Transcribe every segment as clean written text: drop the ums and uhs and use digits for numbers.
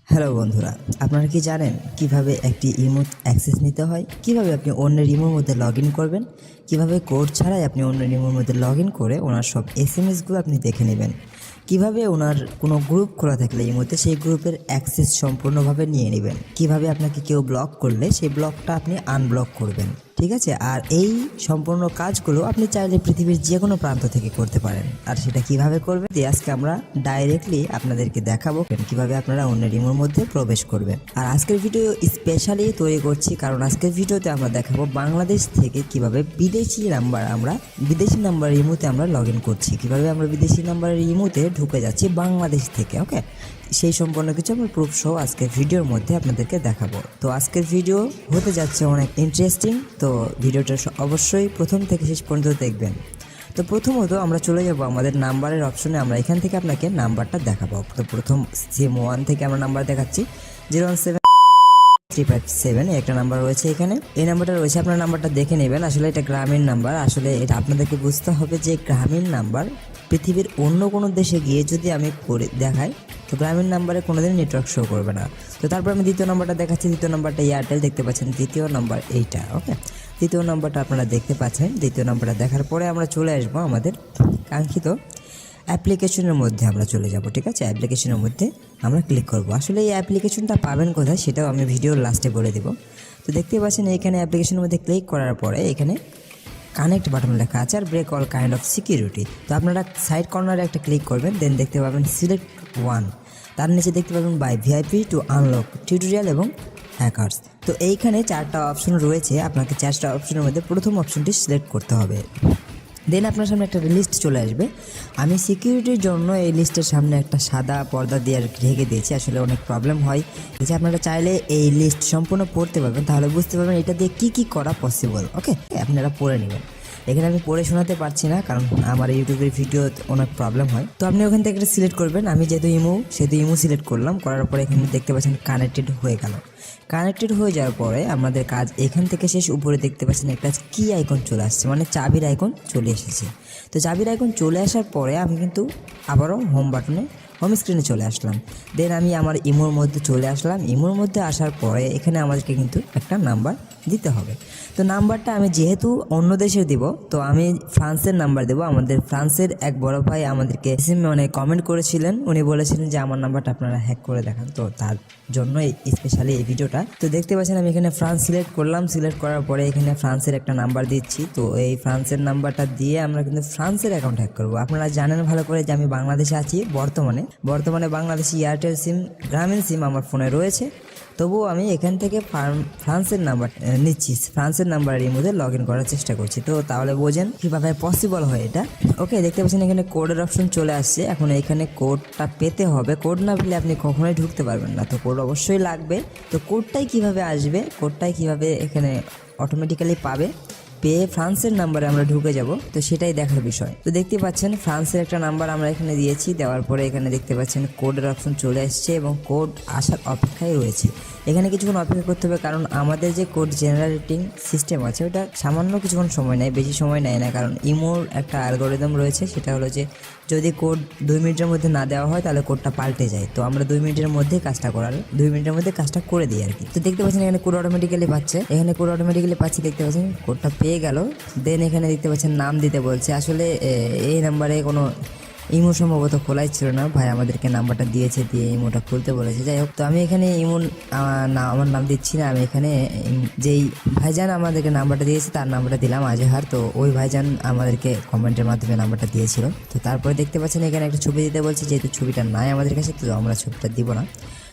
Hello বন্ধুরা, আপনারা কি জানেন কিভাবে একটি ইমো অ্যাক্সেস নিতে হয়? কিভাবে আপনি অন্যের ইমোর মধ্যে লগ ইন করবেন? কিভাবে কোড ছাড়াই আপনি অন্যের ইমোর মধ্যে লগ ইন করে ওনার সব এসএমএসগুলো আপনি দেখে নেবেন? কিভাবে ওনার কোনো গ্রুপ খোলা থাকলে ইমোতে সেই গ্রুপের অ্যাক্সেস সম্পূর্ণভাবে নিয়ে নেবেন? কিভাবে আপনাকে কেউ ব্লক করলে সেই ব্লকটা আপনি আনব্লক করবেন? ঠিক আছে, আর এই সম্পূর্ণ কাজগুলো আপনি চাইলে পৃথিবীর যে কোনো প্রান্ত থেকে করতে পারেন। আর সেটা কিভাবে করবেন আজকে আমরা ডাইরেক্টলি আপনাদেরকে দেখাবো কিভাবে আপনারা অন্যের ইমোর মধ্যে প্রবেশ করবেন। আর আজকের ভিডিও স্পেশালি তৈরি করছি কারণ আজকের ভিডিওতে আমরা দেখাবো বাংলাদেশ থেকে কিভাবে বিদেশি নাম্বার ইমোতে আমরা লগ ইন করছি, কিভাবে আমরা বিদেশি নাম্বারের ইমোতে ঢুকে যাচ্ছি বাংলাদেশ থেকে। ওকে, সেই সম্পূর্ণ কিছু আমরা প্রুফ সহ আজকের ভিডিওর মধ্যে আপনাদেরকে দেখাবো। তো আজকের ভিডিও হতে যাচ্ছে অনেক ইন্টারেস্টিং, তো ভিডিওটা অবশ্যই প্রথম থেকে শেষ পর্যন্ত দেখবেন। তো প্রথমত আমরা চলে যাব আমাদের নাম্বারের অপশনে। আমরা এখান থেকে আপনাকে নাম্বারটা দেখাবো। তো প্রথম সিম 1 থেকে আমরা নাম্বার দেখাচ্ছি 0173557, একটা নাম্বার রয়েছে এখানে। এই নাম্বারটা রয়েছে, আপনার নাম্বারটা দেখে নেবেন। আসলে এটা গ্রামীণ নাম্বার, আসলে এটা আপনাদেরকে বুঝতে হবে যে গ্রামীণ নাম্বার পৃথিবীর অন্য কোনো দেশে গিয়ে যদি আমি করে দেখাই তো গ্রামীণ নাম্বারে কোনোদিন নেটওয়ার্ক শো করবে না। তো তারপর আমি দ্বিতীয় নাম্বারটা দেখাচ্ছি। দ্বিতীয় নাম্বারটা এয়ারটেল, দেখতে পাচ্ছেন। তৃতীয় নাম্বার এইটা। ওকে, তৃতীয় নাম্বারটা আপনারা দেখতে পাচ্ছেন। দ্বিতীয় নাম্বারটা দেখার পরে আমরা চলে আসবো আমাদের কাঙ্ক্ষিত অ্যাপ্লিকেশনের মধ্যে আমরা চলে যাব। ঠিক আছে, অ্যাপ্লিকেশনের মধ্যে আমরা ক্লিক করব। আসলে এই অ্যাপ্লিকেশনটা পাবেন কোথায় সেটাও আমি ভিডিওর লাস্টে বলে দেবো। তো দেখতে পাচ্ছেন এখানে অ্যাপ্লিকেশনের মধ্যে ক্লিক করার পরে এখানে কানেক্ট বাটন লেখা আছে আর break all kind of security. তো আপনারা সাইড কর্নারে একটা ক্লিক করবেন, দেন দেখতে পাবেন সিলেক্ট ওয়ান, তার নিচে দেখতে পাবেন by VIP to unlock tutorial এবং হ্যাকার্স। তো এইখানে 4টা অপশন রয়েছে, আপনাকে 4টা অপশনের মধ্যে প্রথম অপশনটি সিলেক্ট করতে হবে। দেন আপনার সামনে একটা লিস্ট চলে আসবে। আমি সিকিউরিটির জন্য এই লিস্টের সামনে একটা সাদা পর্দা দিয়ে আর ঢেকে দিয়েছি, আসলে অনেক প্রবলেম হয়। যে আপনারা চাইলে এই লিস্ট সম্পূর্ণ পড়তে পারবেন, তাহলে বুঝতে পারবেন এটা দিয়ে কী করা পসিবল। ওকে, আপনারা পড়ে নেবেন। এখানে আমি পড়ে শোনাতে পারছি না কারণ আমার ইউটিউবের ভিডিও অনেক প্রবলেম হয়। তো আপনি ওখান থেকে সিলেক্ট করবেন। আমি যেহেতু ইমো সিলেক্ট করলাম, করার পরে এখানে দেখতে পাচ্ছেন কানেক্টেড হয়ে গেল। কানেক্টেড হয়ে যাওয়ার পরে আমাদের কাজ এখান থেকে শেষ। উপরে দেখতে পাচ্ছেন একটা কি আইকন চলে আসছে, মানে চাবির আইকন চলে এসেছে। তো চাবির আইকন চলে আসার পরে আমি কিন্তু আবারও হোম স্ক্রিনে চলে আসলাম। দেন আমি আমার ইমোর মধ্যে চলে আসলাম। ইমোর মধ্যে আসার পরে এখানে আমাদেরকে কিন্তু একটা নাম্বার দিতে হবে। তো নাম্বারটা আমি যেহেতু অন্য দেশের দিব, তো আমি ফ্রান্সের নাম্বার দেবো। আমাদের ফ্রান্সের এক বড় ভাই আমাদেরকে মানে কমেন্ট করেছিলেন, উনি বলেছিলেন যে আমার নাম্বারটা আপনারা হ্যাক করে দেখান, তো তার জন্য স্পেশালি এই ভিডিওটা। তো দেখতে পাচ্ছেন আমি এখানে ফ্রান্স সিলেক্ট করলাম। সিলেক্ট করার পরে এখানে ফ্রান্সের একটা নাম্বার দিচ্ছি। তো এই ফ্রান্সের নাম্বারটা দিয়ে আমরা কিন্তু ফ্রান্সের অ্যাকাউন্ট হ্যাক করবো। আপনারা জানেন ভালো করে যে আমি বাংলাদেশে আছি বর্তমানে বাংলাদেশি এয়ারটেল সিম, গ্রামীণ সিম আমার ফোনে রয়েছে। তবুও আমি এখান থেকে ফ্রান্সের নাম্বার নিচ্ছি, ফ্রান্সের নাম্বারের মধ্যে লগ ইন করার চেষ্টা করছি। তো তাহলে বোঝেন কীভাবে পসিবল হয় এটা। ওকে, দেখতে পাচ্ছেন এখানে কোডের অপশন চলে আসছে। এখন এখানে কোডটা পেতে হবে, কোড না পেলে আপনি কখনোই ঢুকতে পারবেন না। তো কোড অবশ্যই লাগবে। তো কোডটাই কিভাবে আসবে, কোডটাই কিভাবে এখানে অটোমেটিক্যালি পাবে, পেয়ে ফ্রান্সের নাম্বারে আমরা ঢুকে যাব, তো সেটাই দেখার বিষয়। তো দেখতে পাচ্ছেন ফ্রান্সের একটা নাম্বার আমরা এখানে দিয়েছি। দেওয়ার পরে এখানে দেখতে পাচ্ছেন কোডের অপশন চলে আসছে এবং কোড আসার অপেক্ষায় রয়েছে। এখানে কিছুক্ষণ অপেক্ষা করতে হবে কারণ আমাদের যে কোড জেনারেটিং সিস্টেম আছে ওটা সামান্য কিছুক্ষণ সময় নেয়, বেশি সময় নেয় না। কারণ ইমোর একটা অ্যালগরিদম রয়েছে, সেটা হলো যে যদি কোড 2 মিনিটের মধ্যে না দেওয়া হয় তাহলে কোডটা পাল্টে যায়। তো আমরা 2 মিনিটের মধ্যে কাজটা করে দিই আর কি। তো দেখতে পাচ্ছেন এখানে কোড অটোমেটিক্যালি পাচ্ছে, দেখতে পাচ্ছেন কোডটা পেয়ে গেল। দেন এখানে দেখতে পাচ্ছেন নাম দিতে বলছে। আসলে এই নাম্বারে কোনো ইমো সম্ভবত খোলাই ছিল না, ভাই আমাদেরকে নাম্বারটা দিয়েছে, দিয়ে ইমোটা খুলতে বলেছে। যাই হোক, তো আমি এখানে আমার নাম দিচ্ছি না, আমি এখানে যেই ভাইজান আমাদেরকে নাম্বারটা দিয়েছে তার নাম্বারটা দিলাম, আজহার। তো ওই ভাইজান আমাদেরকে কমেন্টের মাধ্যমে নাম্বারটা দিয়েছিল। তো তারপরে দেখতে পাচ্ছেন এখানে একটা ছবি দিতে বলছে, যেহেতু ছবিটা নাই আমাদের কাছে তো আমরা ছবিটা দিব না।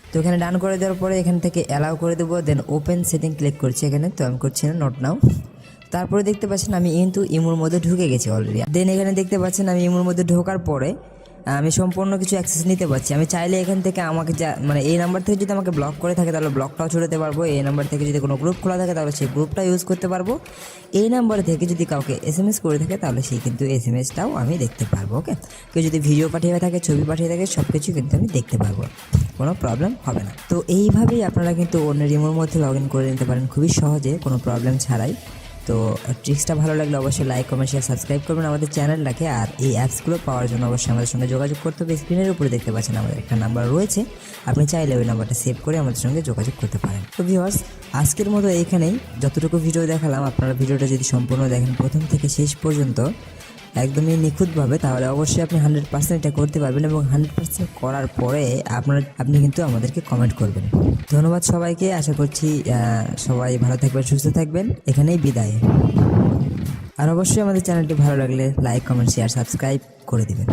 তো এখানে ডান করে দেওয়ার পরে এখান থেকে অ্যালাউ করে দেবো। দেন ওপেন সেটিং ক্লিক করছি এখানে, তো আমি করছি না, নোট নাও। তারপরে দেখতে পাচ্ছেন আমি কিন্তু ইমোর মধ্যে ঢুকে গেছি অলরেডি। দেন এখানে দেখতে পাচ্ছেন আমি ইমোর মধ্যে ঢোকার পরে আমি সম্পূর্ণ কিছু অ্যাক্সেস নিতে পারছি। আমি চাইলে এখান থেকে আমাকে মানে এই নাম্বার থেকে যদি আমাকে ব্লক করে থাকে তাহলে ব্লকটাও ছড়াতে পারবো। এই নাম্বার থেকে যদি কোনো গ্রুপ খোলা থাকে তাহলে সেই গ্রুপটা ইউজ করতে পারবো। এই নাম্বার থেকে যদি কাউকে এসএমএস করে থাকে তাহলে সেই কিন্তু এসএমএসটাও আমি দেখতে পারবো। ওকে, কেউ যদি ভিডিও পাঠিয়ে থাকে, ছবি পাঠিয়ে থাকে, সব কিছু কিন্তু আমি দেখতে পারবো, কোনো প্রবলেম হবে না। তো এইভাবেই আপনারা কিন্তু অন্য ইমোর মধ্যে লগ ইন করে নিতে পারেন খুবই সহজে, কোনো প্রবলেম ছাড়াই। তো ট্রিক্সটা ভালো লাগলে অবশ্যই লাইক কমেন্ট শেয়ার সাবস্ক্রাইব করবেন আমাদের চ্যানেলটাকে। আর এই অ্যাপসগুলো পাওয়ার জন্য অবশ্যই আমাদের সঙ্গে যোগাযোগ করতে হবে। স্ক্রিনের উপরে দেখতে পাচ্ছেন আমাদের একটা নাম্বার রয়েছে, আপনি চাইলে ওই নাম্বারটা সেভ করে আমাদের সঙ্গে যোগাযোগ করতে পারেন। তো ভিউয়ার্স, আজকের মতো এইখানেই। যতটুকু ভিডিও দেখালাম আপনারা ভিডিওটা যদি সম্পূর্ণ দেখেন প্রথম থেকে শেষ পর্যন্ত একদমই নিখুঁতভাবে, তাহলে অবশ্যই আপনি 100% এটা করতে পারবেন এবং 100% করার পরে আপনি কিন্তু আমাদেরকে কমেন্ট করবেন। ধন্যবাদ সবাইকে, আশা করছি সবাই ভালো থাকবেন, সুস্থ থাকবেন। এখানেই বিদায়। আর অবশ্যই আমাদের চ্যানেলটি ভালো লাগলে লাইক কমেন্ট শেয়ার সাবস্ক্রাইব করে দিবেন।